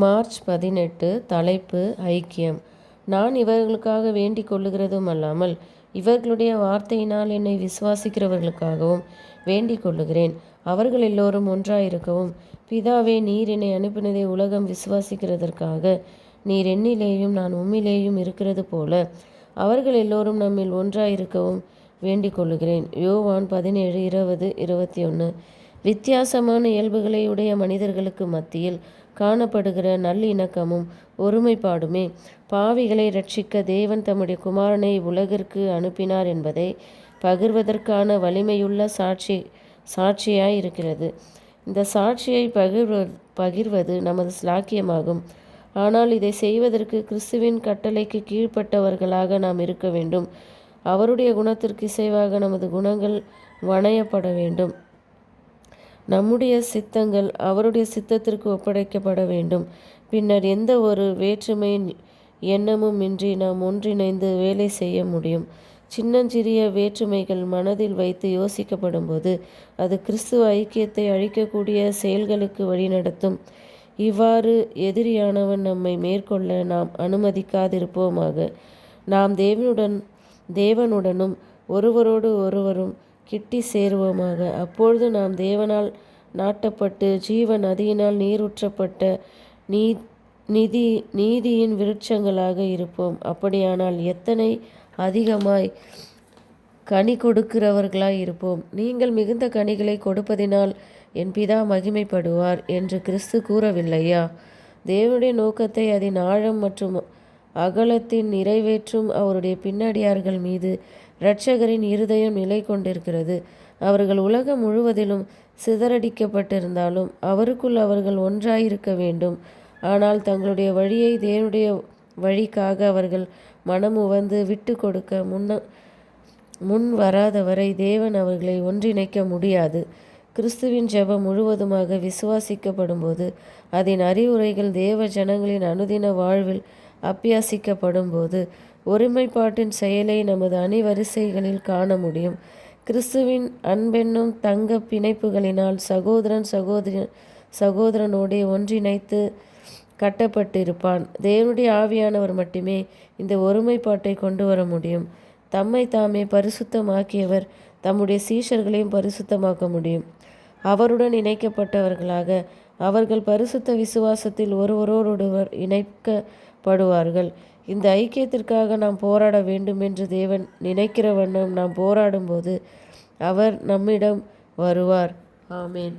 March 18. தலைப்பு ஐக்கியம். நான் இவர்களுக்காக வேண்டிக் கொள்ளுகிறதும் அல்லாமல் இவர்களுடைய வார்த்தையினால் என்னை விசுவாசிக்கிறவர்களுக்காகவும் வேண்டிக் கொள்ளுகிறேன். அவர்கள் எல்லோரும் ஒன்றாயிருக்கவும், பிதாவே, நீர் என்னை அனுப்பினதை உலகம் விசுவாசிக்கிறதற்காக நீர் என்னிலேயும் நான் உம்மிலேயும் இருக்கிறது போல அவர்கள் எல்லோரும் நம்மில் ஒன்றாயிருக்கவும் வேண்டிக் கொள்ளுகிறேன். யோவான் 17:20-21. வித்தியாசமான இயல்புகளை உடைய மனிதர்களுக்கு மத்தியில் காணப்படுகிற நல்லிணக்கமும் ஒருமைப்பாடுமே பாவிகளை இரட்சிக்க தேவன் தம்முடைய குமாரனை உலகிற்கு அனுப்பினார் என்பதை பகிர்வதற்கான வலிமையுள்ள சாட்சியாய் இருக்கிறது. இந்த சாட்சியை பகிர்வது நமது ஸ்லாக்கியமாகும். ஆனால் இதை செய்வதற்கு கிறிஸ்துவின் கட்டளைக்கு கீழ்ப்பட்டவர்களாக நாம் இருக்க வேண்டும். அவருடைய குணத்திற்கு இசைவாக நமது குணங்கள் வணையப்பட வேண்டும். நம்முடைய சித்தங்கள் அவருடைய சித்தத்திற்கு ஒப்படைக்கப்பட வேண்டும். பின்னர் எந்த ஒரு வேற்றுமை எண்ணமும் இன்றி நாம் ஒன்றிணைந்து வேலை செய்ய முடியும். சின்னஞ்சிறிய வேற்றுமைகள் மனதில் வைத்து யோசிக்கப்படும் போது அது கிறிஸ்துவ ஐக்கியத்தை அழிக்கக்கூடிய செயல்களுக்கு வழிநடத்தும். இவ்வாறு எதிரியானவன் நம்மை மேற்கொள்ள நாம் அனுமதிக்காதிருப்போமாக. நாம் தேவனுடனும் ஒருவரோடு ஒருவரும் கிட்டி சேருவோமாக. அப்பொழுது நாம் தேவனால் நாட்டப்பட்டு ஜீவ நதியினால் நீரூற்றப்பட்ட நீதியின் விருட்சங்களாக இருப்போம். அப்படியானால் எத்தனை அதிகமாய் கனி கொடுக்கிறவர்களாய் இருப்போம். நீங்கள் மிகுந்த கனிகளை கொடுப்பதினால் என் பிதா மகிமைப்படுவார் என்று கிறிஸ்து கூறவில்லையா? தேவனுடைய நோக்கத்தை அதன் ஆழம் மற்றும் அகலத்தின் நிறைவேற்றும் அவருடைய பின்னடியார்கள் மீது இரட்சகரின் இருதயம் நிலை கொண்டிருக்கிறது. அவர்கள் உலகம் முழுவதிலும் சிதறடிக்கப்பட்டிருந்தாலும் அவருக்குள் அவர்கள் ஒன்றாயிருக்க வேண்டும். ஆனால் தங்களுடைய வழியை தேவனுடைய வழிக்காக அவர்கள் மனமுவந்து விட்டு கொடுக்க முன் வராதவரை தேவன் அவர்களை ஒன்றிணைக்க முடியாது. கிறிஸ்துவின் ஜெபம் முழுவதுமாக விசுவாசிக்கப்படும் போது அதன் அறிவுரைகள் தேவ ஜனங்களின் அனுதின வாழ்வில் அபியாசிக்கப்படும் போது ஒருமைப்பாட்டின் செயலை நமது அணிவரிசைகளில் காண முடியும். கிறிஸ்துவின் அன்பென்னும் தங்க பிணைப்புகளினால் சகோதரனோடே ஒன்றிணைத்து கட்டப்பட்டிருப்பான். தேவனுடைய ஆவியானவர் மட்டுமே இந்த ஒருமைப்பாட்டை கொண்டு வர முடியும். தம்மை தாமே பரிசுத்தமாக்கியவர் தம்முடைய சீஷர்களையும் பரிசுத்தமாக்க முடியும். அவருடன் இணைக்கப்பட்டவர்களாக அவர்கள் பரிசுத்த விசுவாசத்தில் ஒருவரோடொருவர் இணைக்கப்படுவார்கள். இந்த ஐக்கியத்திற்காக நாம் போராட வேண்டும் என்று தேவன் நினைக்கிற வண்ணம் நாம் போராடும்போது அவர் நம்மிடம் வருவார். ஆமேன்.